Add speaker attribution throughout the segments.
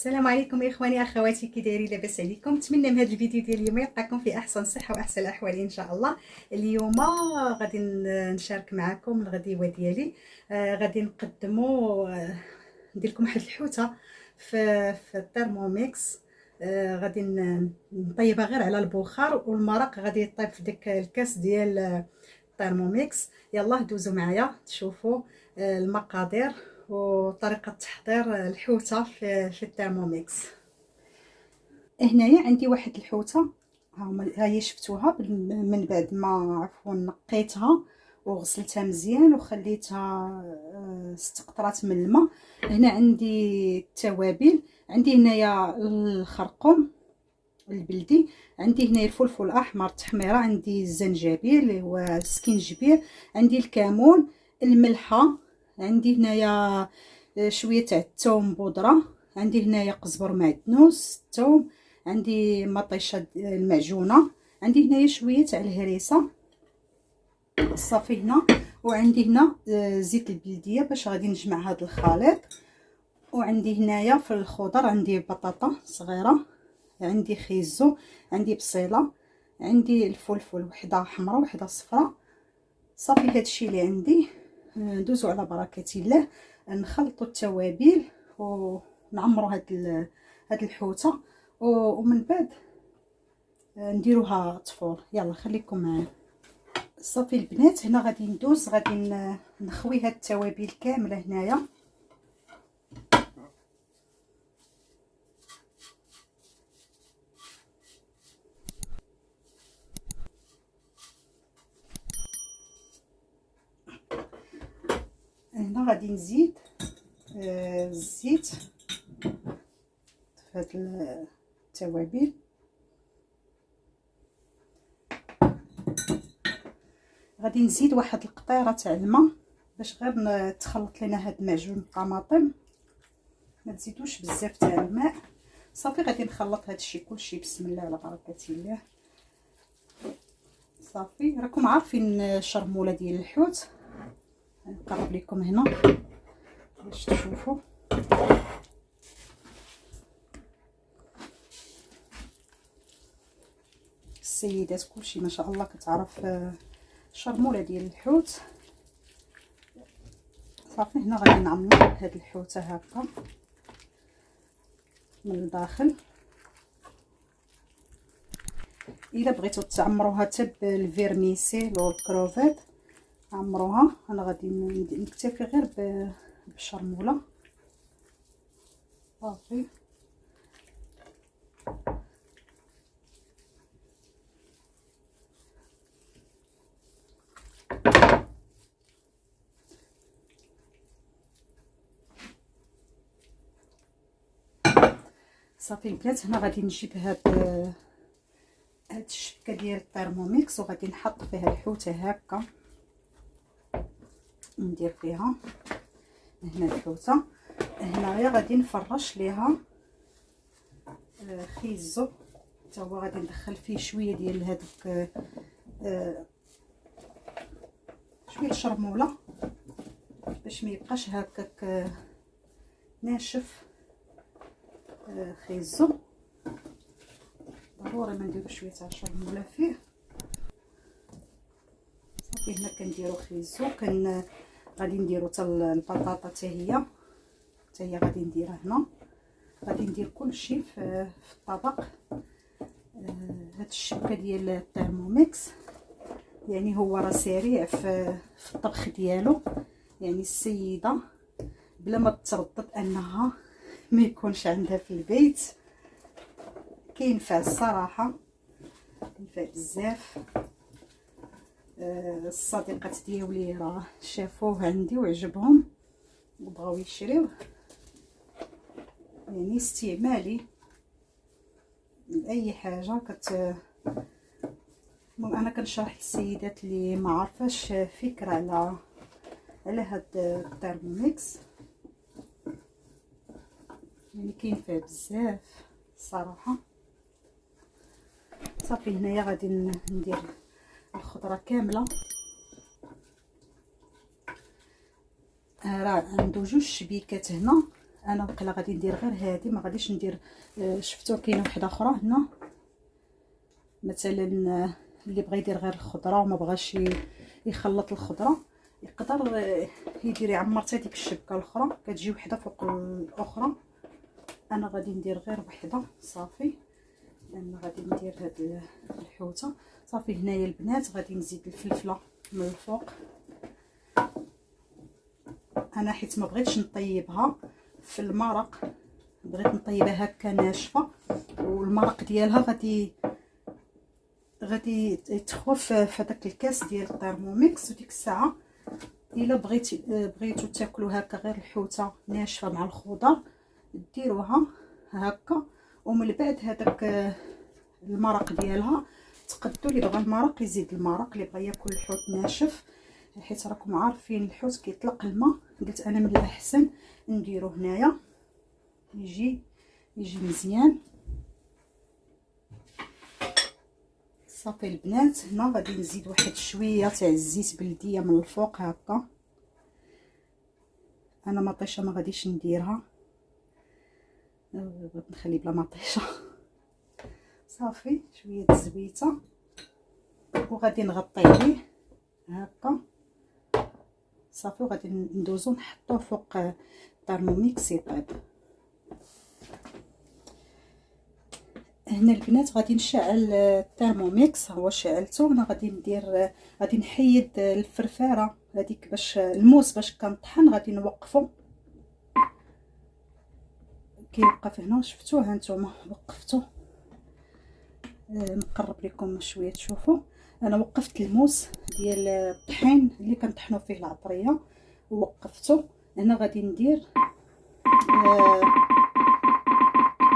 Speaker 1: السلام عليكم اخواني اخواتي، كي دايرين؟ لاباس عليكم؟ نتمنى من هذا الفيديو ديال اليوم يلقاكم في احسن صحه واحسن الاحوال ان شاء الله. اليوم غادي نشارك معكم الغديوه ديالي. غادي نقدموا ندير لكم واحد الحوته في الترموميكس. غادي نطيبها غير على البخار، والمرق غادي يطيب في داك الكاس ديال الترموميكس. يلا دوزوا معايا تشوفوا المقادير وطريقه تحضير الحوته في الترموميكس. هنايا عندي واحد الحوته، ها هي شفتوها من بعد ما عفوا نقيتها وغسلتها مزيان وخليتها 6 قطرات من الماء. هنا عندي التوابل، عندي هنايا الخرقوم البلدي، عندي هنا الفلفل الاحمر التحميره، عندي الزنجبيل اللي هو السكينجبير، عندي الكمون، الملحه، عندي هنايا شويه تاع الثوم بودره، عندي هنايا قزبر معدنوس، الثوم، عندي مطيشه المعجونه، عندي هنايا شويه تاع الهريسه صافي هنا، وعندي هنا زيت البلديه باش غادي نجمع هذا الخليط. وعندي هنايا في الخضر عندي بطاطا صغيره، عندي خيزو، عندي بصيله، عندي الفلفل، وحده حمراء وحده صفراء. صافي هادشي اللي عندي. ندوزو على بركه الله، نخلطوا التوابل ونعمروا هاد الحوته، ومن بعد نديروها طفور. يلا خليكم معايا. صافي البنات، هنا غادي ندوز، غادي نخوي هاد التوابل كامله هنايا. هنا غادي نزيد الزيت في هاد التوابل. غادي نزيد واحد القطيره تاع الماء باش غير تخلط لنا هاد معجون الطماطم، ما تزيدوش بزاف تاع الماء. صافي غادي نخلط هادشي كلشي بسم الله على بركه الله. صافي راكم عارفين الشرموله ديال الحوت، نقرب لكم هنا باش تشوفوا. السيدات كلشي ما شاء الله كتعرف الشرموله ديال الحوت. صافي هنا غادي نعمر هاد الحوته هكا من الداخل. الا بغيتو تعمروها حتى بالفيرميسيل والكروفيت عمروها، انا غادي نكتفي غير بالشرموله. صافي صافي البنات، هنا غادي نجيب هاد الشبكه ديال الترموميكس وغادي نحط فيها الحوته هكا، ندير فيها هنا الحوته. هنايا غادي نفرش ليها خيزو، حتى هو غادي ندخل فيه شويه ديال هذوك شويه شرموله باش ما يبقاش هكاك ناشف. خيزو ضروري ما نديرو شويه تاع شرموله فيه. صافي هنا كنديرو خيزو، غادي نديرو حتى البطاطا حتى هي غادي نديرها هنا. غادي ندير كلشي في الطبق. هاد الشبكه ديال الترموميكس يعني هو راه سريع في الطبخ ديالو، يعني السيده بلا ما تردد انها ما يكونش عندها في البيت كينفع الصراحه، كينفع بزاف. الصديقات ديالي راه شافوه عندي وعجبهم وبغاو يشريوه، يعني استعمالي لاي حاجه انا كنشرح للسيدات اللي ما عارفاش فكره على هاد الترموميكس، يعني كينفع بزاف الصراحه. صافي هنايا غادي ندير الخضره كامله. راه عنده جوج شبيكات هنا، انا وقيلا غادي ندير غير هذه، ما غاديش ندير. شفتوا كاينه وحده اخرى هنا مثلا اللي بغى يدير غير الخضره وما بغاش يخلط الخضره يقدر يدير يعمر حتى ديك الشبكه الاخرى، كتجي وحده فوق الاخرى. انا غادي ندير غير وحده صافي، لان غادي ندير هاد الحوته صافي. هنايا البنات غادي نزيد الفلفله من الفوق. انا حيت ما بغيتش نطيبها في المرق، بغيت نطيبها هكا ناشفه، والمرق ديالها غادي يتخوف في هذاك الكاس ديال الترموميكس. وديك الساعه الا بغيتو تاكلوا هكا غير الحوته ناشفه مع الخضر ديروها هكا، ومن بعد هذاك المرق ديالها تقدوا. اللي بغى المرق يزيد المرق، اللي بغى ياكل الحوت ناشف، حيت راكم عارفين الحوت كيطلق الماء. قلت انا من الاحسن نديرو هنايا يجي مزيان صافي. البنات هنا غادي نزيد واحد شويه تاع الزيت بلديه من الفوق هكا. انا مطيشه ما غاديش نديرها، بغيت نخلي بلا مطيشه صافي. شويه الزويته وغادي نغطي عليه هكا صافي، وغادي ندوزو نحطوه فوق الترموميكس يطيب. هنا البنات غادي نشعل الترموميكس، هو شعلته. انا غادي نحيد الفرفاره هذيك باش الموس باش كنطحن غادي نوقفو. كيوقف هنا، شفتوه هانتوما وقفتو. نقرب لكم شويه تشوفوا. انا وقفت الموس ديال الطحين اللي كنطحنوا فيه العطريه ووقفتو. هنا غادي ندير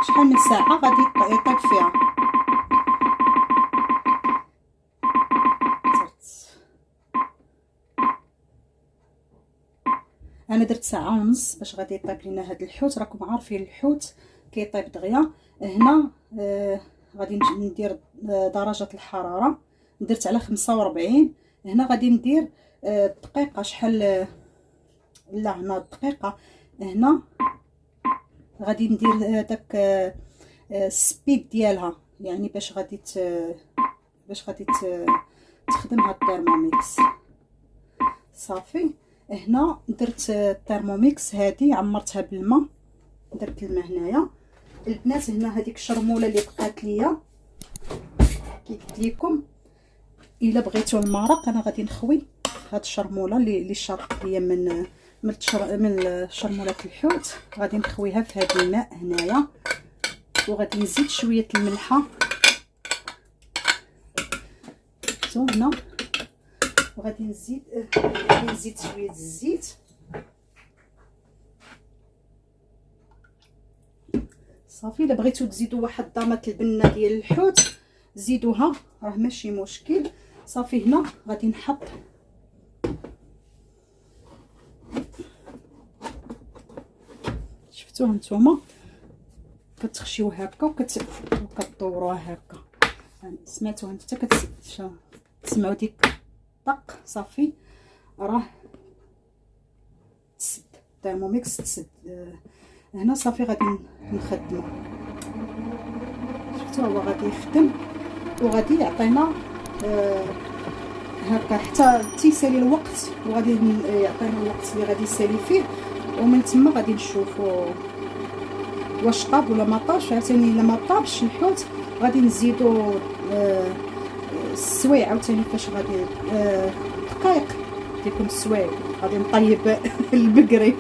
Speaker 1: شحال من ساعه غادي يطيب فيها. انا درت ساعه ونص باش غادي يطيب لينا هذا الحوت. راكم عارفين الحوت كيطيب دغيا. هنا غادي ندير درجه الحراره، درت على 45. هنا غادي ندير دقيقه شحال، لا هنا دقيقه. هنا غادي ندير داك السبيد ديالها، يعني باش غادي تخدم هاد الترموميكس صافي. هنا درت الترموميكس هادي عمرتها بالماء، درت الماء هنايا البنات. هنا هذيك الشرموله اللي بقات ليا كي قلت لكم، الا بغيتو المرق انا غادي نخوي هاد الشرموله اللي شرقت ليا من شرموله الحوت، غادي نخويها في هذا الماء هنايا. وغادي نزيد شويه الملحه هنا، وغادي نزيد شويه الزيت صافي. الا بغيتو تزيدوا واحد ضامه البنه ديال الحوت زيدوها، راه ماشي مشكل صافي. هنا غادي نحط شفتوه نتوما كتخشيوه هكا وكتدوروه هكا. سمعتوها انت تسمعوا ديك طق صافي، راه تسد الترموميكس تسد. هنا صافي غادي نخدمو. شفتوا هو غادي يخدم وغادي يعطينا هكا حتى تيسالي الوقت، وغادي يعطينا الوقت اللي غادي يسالي فيه. ومن تما غادي نشوفوا واش طاب ولا ما طابش. عاوتاني الا ما طابش الحوت غادي نزيدو السوايع. عاوتاني فاش غادي دقائق كيكون السوايع غادي نطيب البقري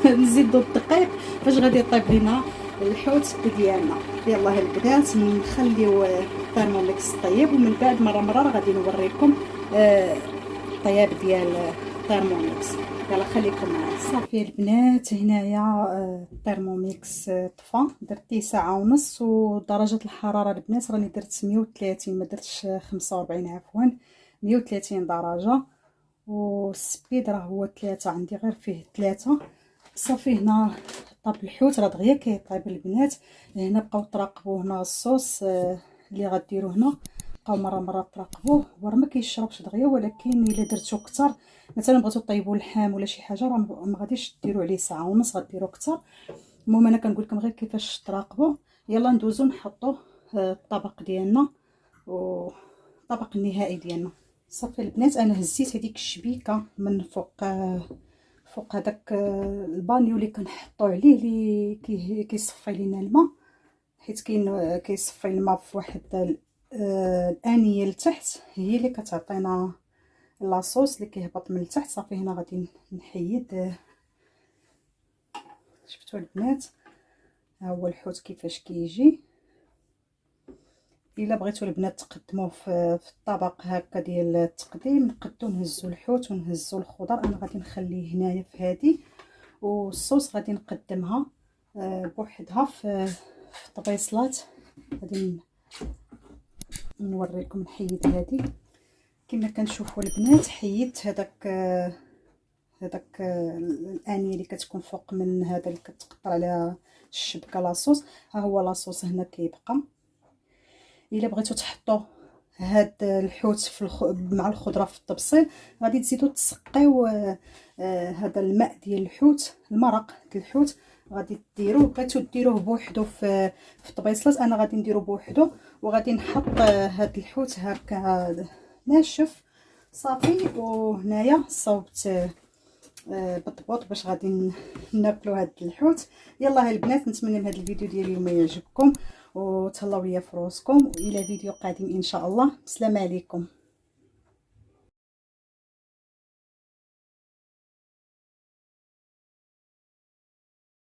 Speaker 1: نزيدو الدقيق فاش غادي يطيب لينا الحوت ديالنا. يلاه البنات نخليو الترموميكس طيب، ومن بعد مره غادي نوريكم الطياب ديال الترموميكس. يلا خليكم معايا. صافي البنات هنايا الترموميكس طفى، درتيه ساعه ونص. ودرجه الحراره البنات راني درت 130 ما درتش 45 عفوا، 130 درجه. والسبيد راه هو 3، عندي غير فيه 3 صافي. هنا طاب الحوت راه دغيا كيطيب البنات. هنا بقاو تراقبوا هنا الصوص اللي غديروا. هنا تبقاو مره تراقبوه. هو راه ما كيشربش دغيا، ولكن الا درتو كتر مثلا بغيتو طيبوا اللحم ولا شي حاجه راه ما غاديش ديروا عليه ساعه ونص، غديروا كتر. المهم انا كنقول لكم غير كيفاش تراقبوا. يلا ندوزو نحطوه الطبق ديالنا والطبق النهائي ديالنا. صافي البنات، انا هزيت هذيك الشبيكه من فوق هذاك البانيو اللي كنحطوا عليه اللي كيصفي لينا الماء، حيت كيصفي الماء في واحد الانيه لتحت، هي اللي كتعطينا لاصوص اللي كيهبط من التحت. صافي هنا غادي نحيد. شفتوا البنات، ها هو الحوت كيفاش كيجي. الا بغيتوا البنات تقدموه في الطبق هكا ديال التقديم، نقدو نهزوا الحوت ونهزوا الخضر. انا غادي نخليه هنايا في هذه، والصوص غادي نقدمها بوحدها في طبيصلات. غادي نوريكم. نحيد هذه كما كنشوفوا البنات، حيدت هذاك الانيه اللي كتكون فوق من هذا اللي كتقطر على الشبكه لاصوص. ها هو لاصوص هنا كيبقى. الا بغيتو تحطوا هاد الحوت مع الخضره في الطبسيل، غادي تزيدوا تسقيو هذا الماء ديال الحوت، المرق ديال الحوت غادي ديروه. بغيتو ديروه بوحدو في طبيصلات، انا غادي نديرو بوحدو، وغادي نحط هاد الحوت هكا ناشف صافي. وهنايا صوبت بالضبط باش غادي ناكلوا هاد الحوت. يلا البنات، نتمنى من هذا الفيديو ديال اليوم يعجبكم، وتهلاو ليا في روسكم، والى فيديو قادم ان شاء الله. بسلام عليكم.